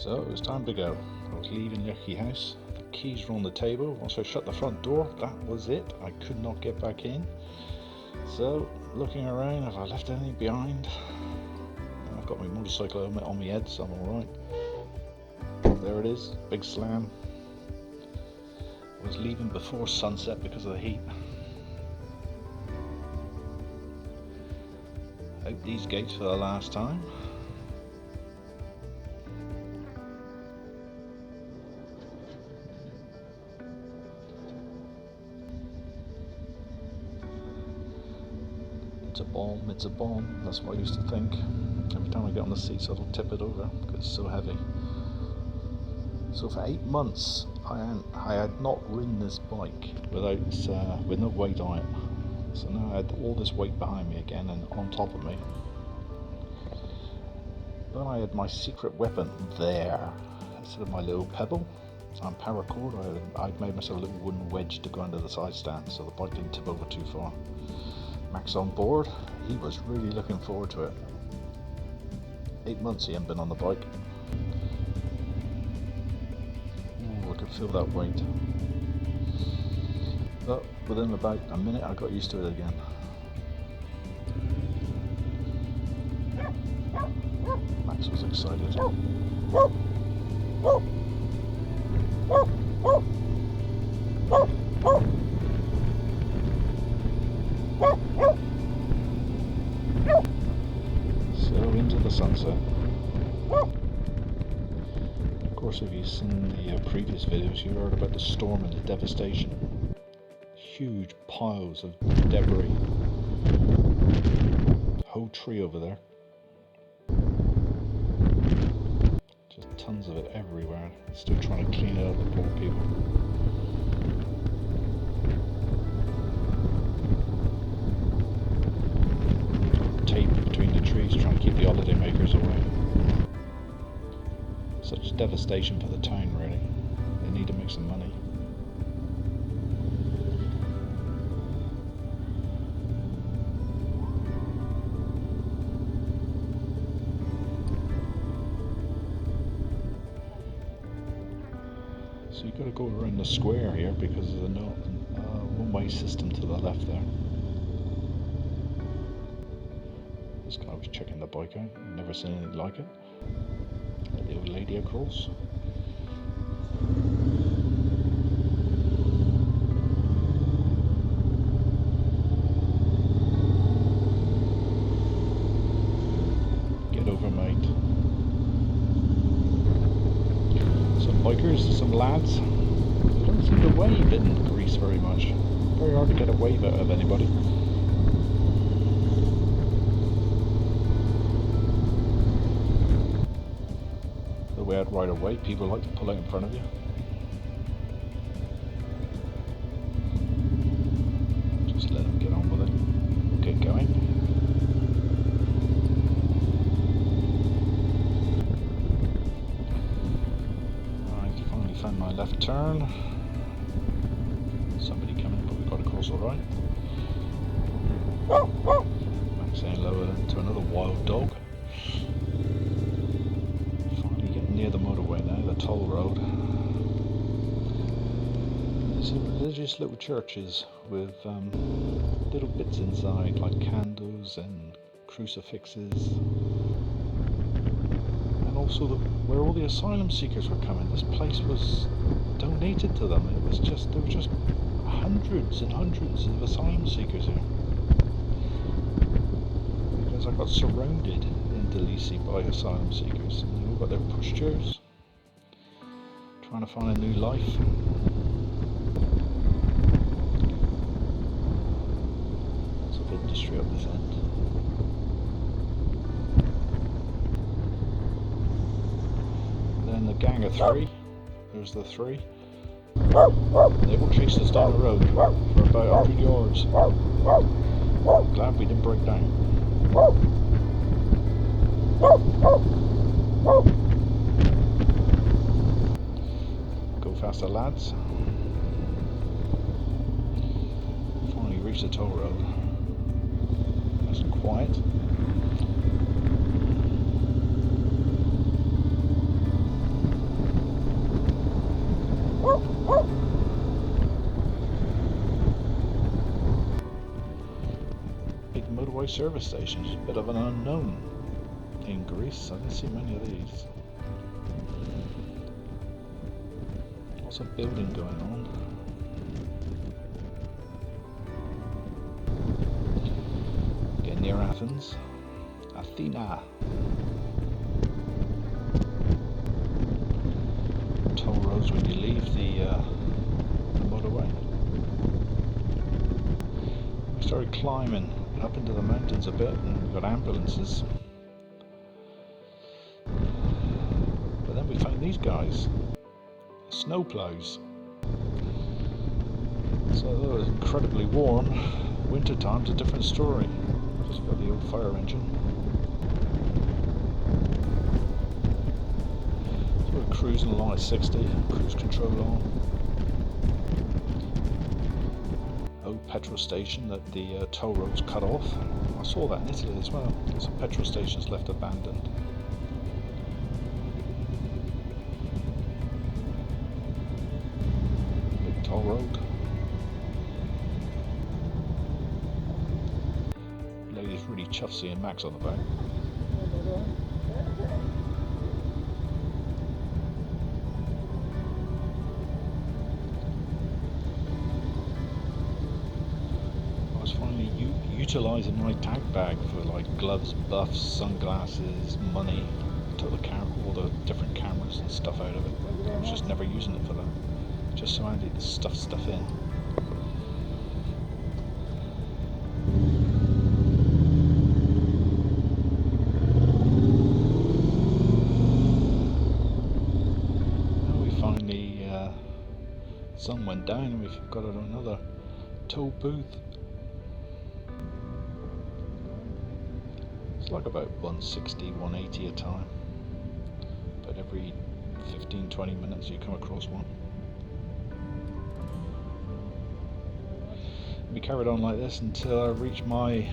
So it was time to go. I was leaving Lucky House. The keys were on the table. Once I shut the front door, that was it. I could not get back in. So looking around, have I left anything behind? I've got my motorcycle helmet on my head, so I'm alright. There it is, big slam. I was leaving before sunset because of the heat. Out these gates for the last time. It's a bomb, that's what I used to think. Every time I get on the seats I'll tip it over because it's so heavy. So for 8 months I had not ridden this bike with no weight on it. So now I had all this weight behind me again and on top of me. But I had my secret weapon there instead of my little pebble. On paracord I'd made myself a little wooden wedge to go under the side stand so the bike didn't tip over too far. Max on board, he was really looking forward to it. 8 months he hadn't been on the bike. Ooh, I could feel that weight. But within about a minute I got used to it again. Max was excited. So into the sunset. Of course, if you've seen the previous videos, you heard about the storm and the devastation. Huge piles of debris. Whole tree over there. Just tons of it everywhere. Still trying to clean it up, the poor people. Between the trees trying to keep the holiday makers away. Such devastation for the town, really. They need to make some money. So you've got to go around the square here because there's a one-way system to the left there. This guy was checking the bike out, never seen anything like it. A little lady across. Get over, mate. Some bikers, some lads. They don't seem to wave in Greece very much. Very hard to get a wave out of anybody. Way out right away, people like to pull out in front of you. Just let them get on with it. Get going. Alright, finally found my left turn. Somebody coming, but we've got to cross alright. Max saying lower to another wild dog. Near the motorway now, the toll road. There's some religious little churches with little bits inside like candles and crucifixes, and also where all the asylum seekers were coming. This place was donated to them. There were just hundreds and hundreds of asylum seekers here because I got surrounded in Tbilisi by asylum seekers. Got their pushchairs, trying to find a new life. Lots of industry up this end. Then the gang of three. There's the three. They all chased us down the road for about 100 yards. Glad we didn't break down. Go faster, lads. Finally reached the toll road. Nice and quiet. Big motorway service stations, a bit of an unknown in Greece. I didn't see many of these. Lots of building going on. Getting near Athens. Athena. Toll roads when you leave the motorway. We started climbing up into the mountains a bit, and we got ambulances. But then we found these guys, snow plows. So although it was incredibly warm, winter time's a different story. Just got the old fire engine. So we're cruising along at 60, cruise control on. Old petrol station that the toll roads cut off. I saw that in Italy as well. There's some petrol stations left abandoned. Big toll road. Lady's really chuffed seeing Max on the back. Finally utilising my tag bag for like gloves, buffs, sunglasses, money. Took all the different cameras and stuff out of it. I was just never using it for that. Just so I needed to stuff in. Now we finally sun went down and we've got another toll booth. It's like about 160, 180 a time. But every 15-20 minutes you come across one. We carried on like this until I reached my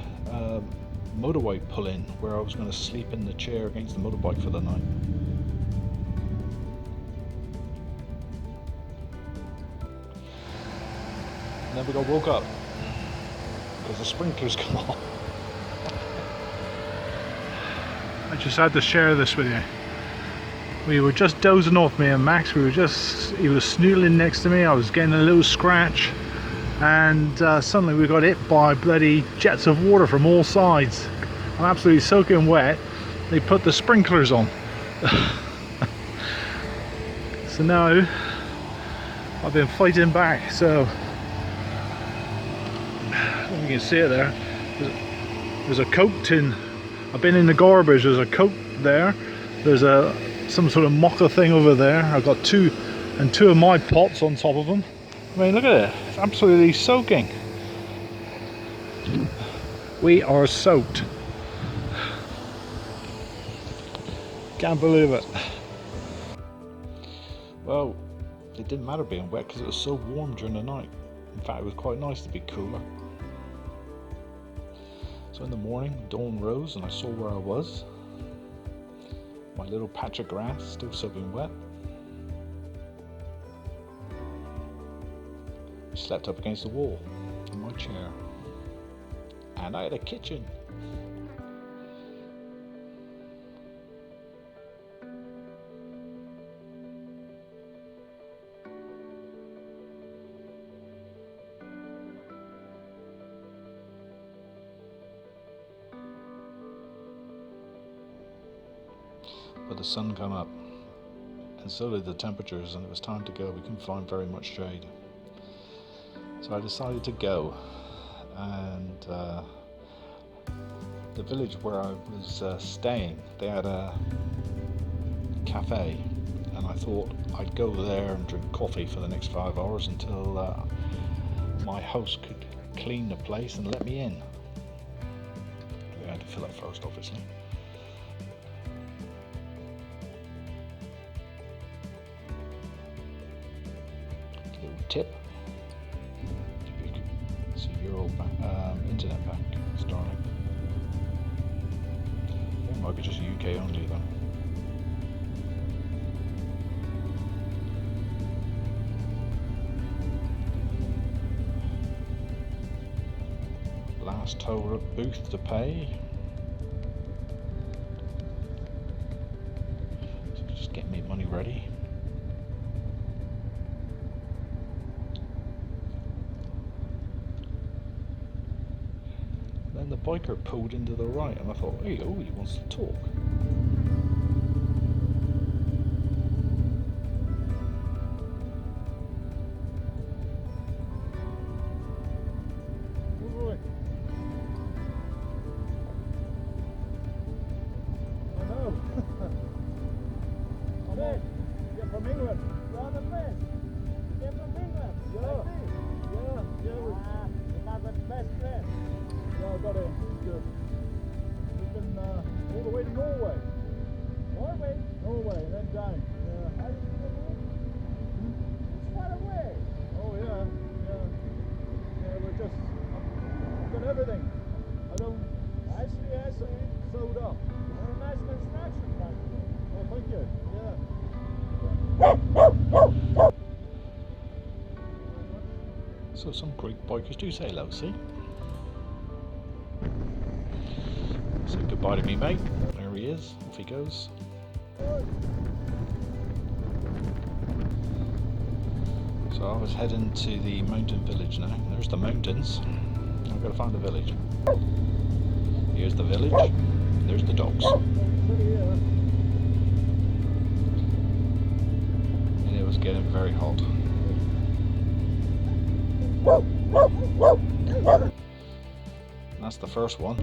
motorway pull-in, where I was going to sleep in the chair against the motorbike for the night. And then we got woke up because the sprinklers come on. I just had to share this with you. We were just dozing off, me and Max. He was snoodling next to me. I was getting a little scratch, and suddenly we got hit by bloody jets of water from all sides. I'm absolutely soaking wet. They put the sprinklers on. So now I've been fighting back. So you can see it there. There's a Coke tin. I've been in the garbage. There's a Coke there. There's some sort of mocha thing over there. I've got two of my pots on top of them. I mean, look at it. It's absolutely soaking. We are soaked. Can't believe it. Well, it didn't matter being wet because it was so warm during the night. In fact, it was quite nice to be cooler. So in the morning, dawn rose and I saw where I was. My little patch of grass still soaking wet. I slept up against the wall in my chair. And I had a kitchen. But the sun came up, and so did the temperatures, and it was time to go. We couldn't find very much shade. So I decided to go, and the village where I was staying, they had a cafe, and I thought I'd go there and drink coffee for the next 5 hours until my host could clean the place and let me in. We had to fill it first, obviously. Little tip. It's a Euro internet pack starting. It might be just UK only though. last toll booth to pay. So just get me money ready. Then the biker pulled into the right and I thought, hey, oh, he wants to talk. From England. You're the best. You came from England. Yeah. You got the best friend. Yeah, I got him. Good. We've been all the way to Norway. Norway, and then down. Yeah. How did you get here? It's far away. Oh yeah. We're just. I've got everything. I don't. I see. Sewed up. Very nice construction, by the way. Oh, thank you. Yeah. So some Greek bikers do say hello, see? Say goodbye to me, mate. There he is. Off he goes. So I was heading to the mountain village now. There's the mountains. I've got to find the village. Here's the village. There's the dogs. And it was getting very hot. That's the first one.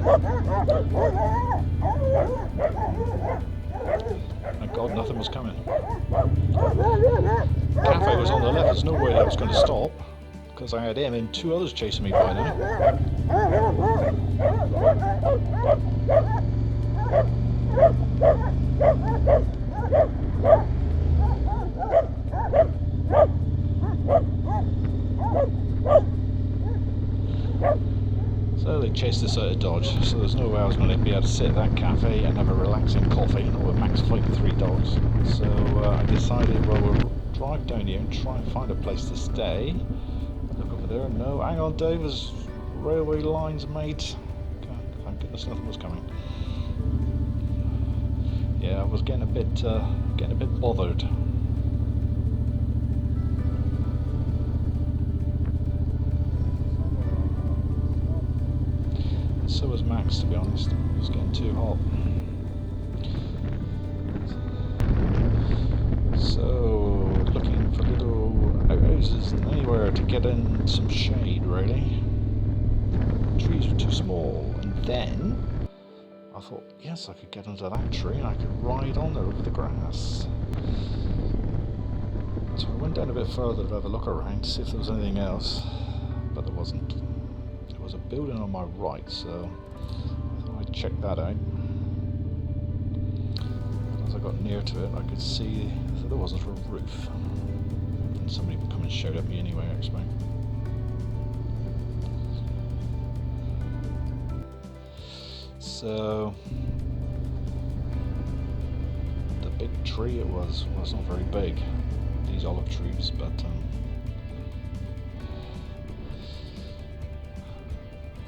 Thank God nothing was coming. Cafe was on the left, there's no way that was going to stop, because I had him and two others chasing me by now. So they chased us out of Dodge, so there's no way I was going to be able to sit at that cafe and have a relaxing coffee, not with Max fighting three dogs. So I decided, well, we'll drive down here and try and find a place to stay. Look over there, no, hang on Dave, there's railway lines, mate. Thank goodness nothing was coming. Yeah, I was getting a bit bothered. So was Max, to be honest. It was getting too hot. So, looking for little outhouses and anywhere to get in some shade, really. Trees were too small. And then, I thought, yes, I could get under that tree and I could ride on there over the grass. So I went down a bit further to have a look around to see if there was anything else, but there wasn't. There was a building on my right, so I thought I'd check that out. And as I got near to it, I could see that there wasn't a roof. And somebody would come and shout at me anyway, I expect. So the big tree it was not very big, these olive trees, but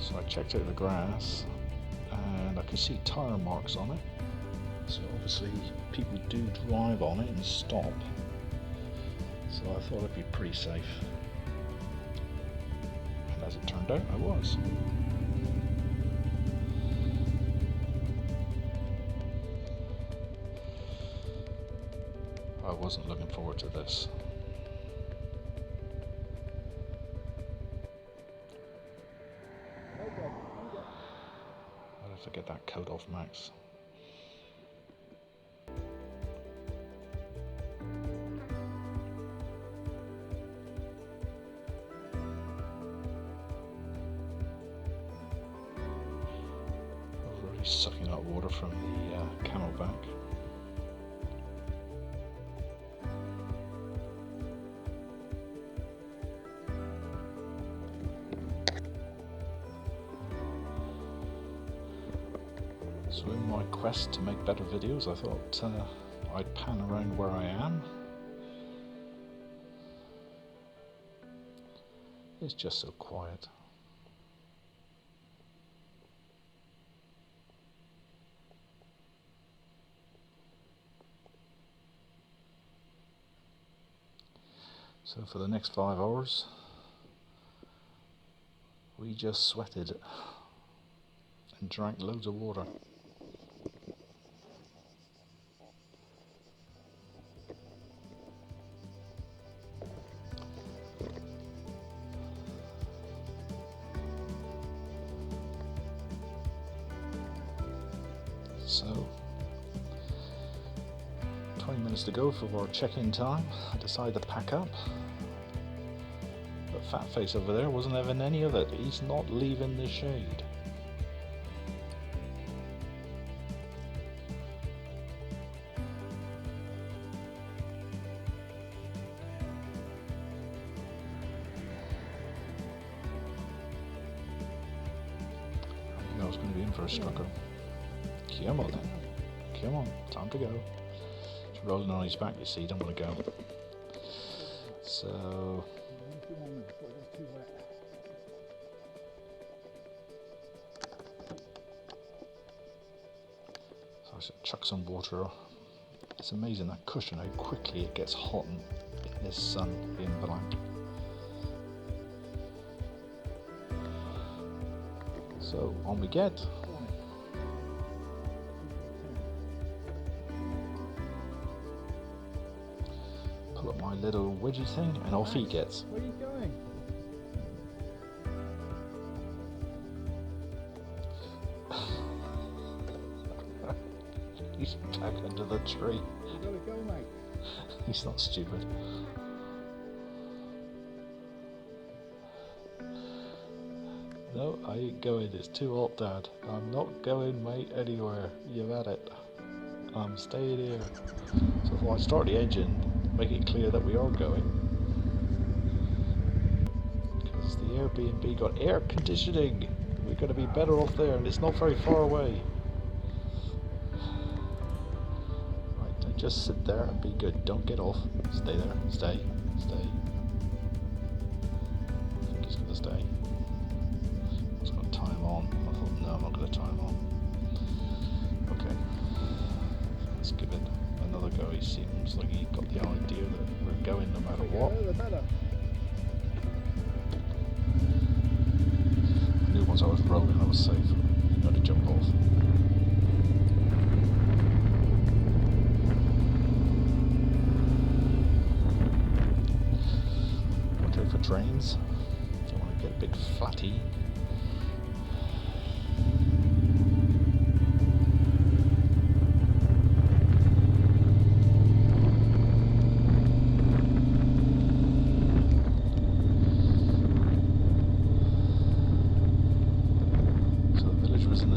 so I checked out the grass and I could see tire marks on it, so obviously people do drive on it and stop, so I thought it'd be pretty safe, and as it turned out I was. I wasn't looking forward to this. I'd have to get that coat off Max. I'm really sucking up water from the Camelback. So in my quest to make better videos, I thought I'd pan around where I am. It's just so quiet. So for the next 5 hours, we just sweated and drank loads of water. So, 20 minutes to go for our check-in time. I decided to pack up. But fat face over there wasn't having any of it. He's not leaving the shade. I knew I was going to be in for a strucker. Come on then. Come on. Time to go. He's rolling on his back, you see. Don't want to go. So... I should chuck some water. It's amazing that cushion, how quickly it gets hot in this sun being black. So on we get. Pull up my little wedgie thing and off he gets. Where are you going? He's back under the tree. You gotta go, mate. He's not stupid. No, I ain't going. It's too hot, Dad. I'm not going, mate, anywhere. You've had it. I'm staying here. So if I start the engine, make it clear that we are going. Because the Airbnb got air conditioning. We're going to be better off there, and it's not very far away. Right, just sit there and be good. Don't get off. Stay there. Stay. Stay. I think he's going to stay. I was going to time on. I thought, no, I'm not going to time on. Okay. Let's give it another go. He seems like he got the idea that we're going no matter what. The better. I knew once I was rolling I was safe. You had to jump off. Watch out for trains. Don't want to get a big flatty.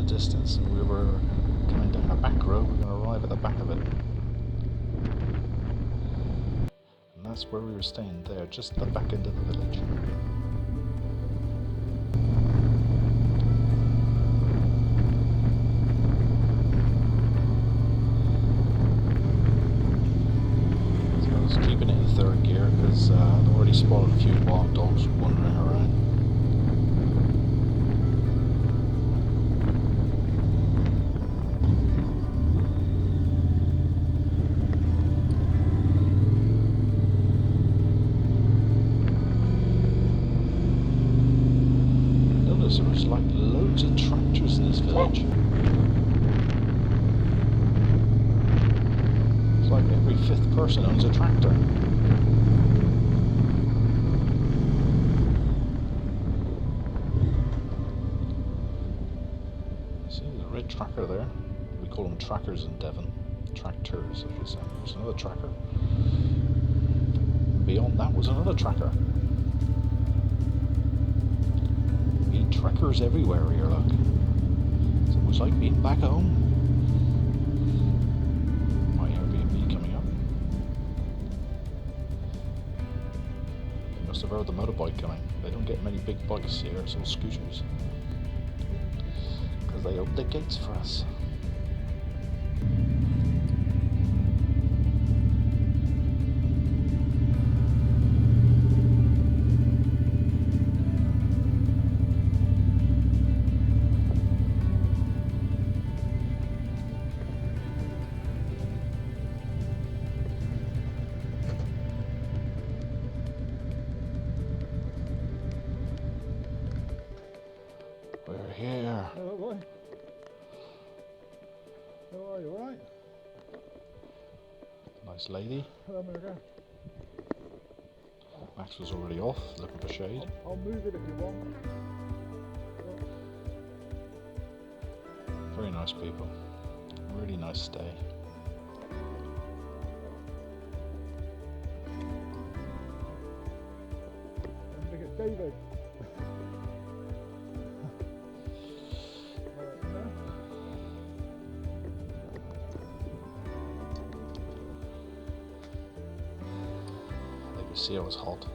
Distance, and we were coming down a back road. We're going to arrive at the back of it, and that's where we were staying there, just at the back end of the village. So I was keeping it in third gear because I'd already spotted a few wild dogs wandering around. There was like loads of tractors in this village. It's like every 5th person owns a tractor. See, there's a red tracker there. We call them trackers in Devon. Tractors, if you say. There's another tracker. Beyond that was another tracker. Trackers everywhere here, look. It's almost like being back home. My Airbnb coming up. You must have heard the motorbike coming. They don't get many big bikes here, it's all scooters. Because they open the gates for us. here. Hello, boy. How are you? All right? Nice lady. Hello, America. Max was already off, looking for shade. I'll move it if you want. Very nice people. Really nice stay. And look at David. They could see I was hot.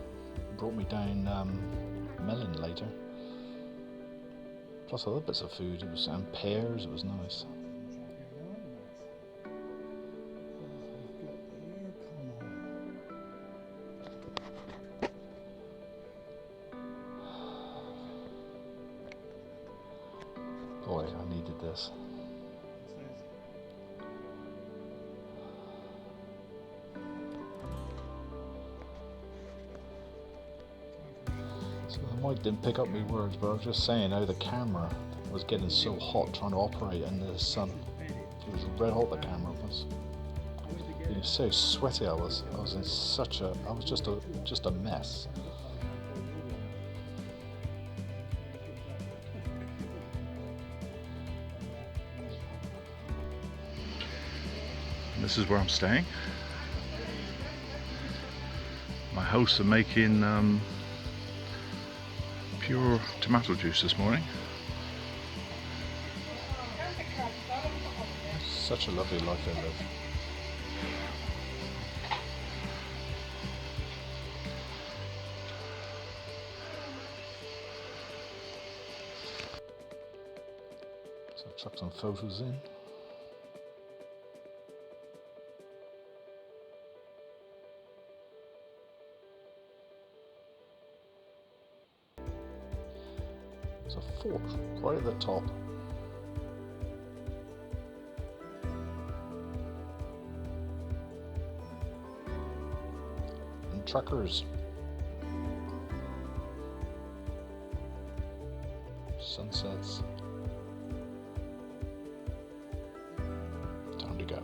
Brought me down melon later. Plus other bits of food. It was and pears. It was nice. Boy, I needed this. So the mic didn't pick up my words, but I was just saying how the camera was getting so hot trying to operate in the sun. It was red hot, the camera was. You can see how sweaty I was. I was in such a, I was just a mess. This is where I'm staying. My hosts are making pure tomato juice this morning. Such a lovely life they live. So I've chucked some photos in. There's a fort right at the top. And truckers. Sunsets. Time to go.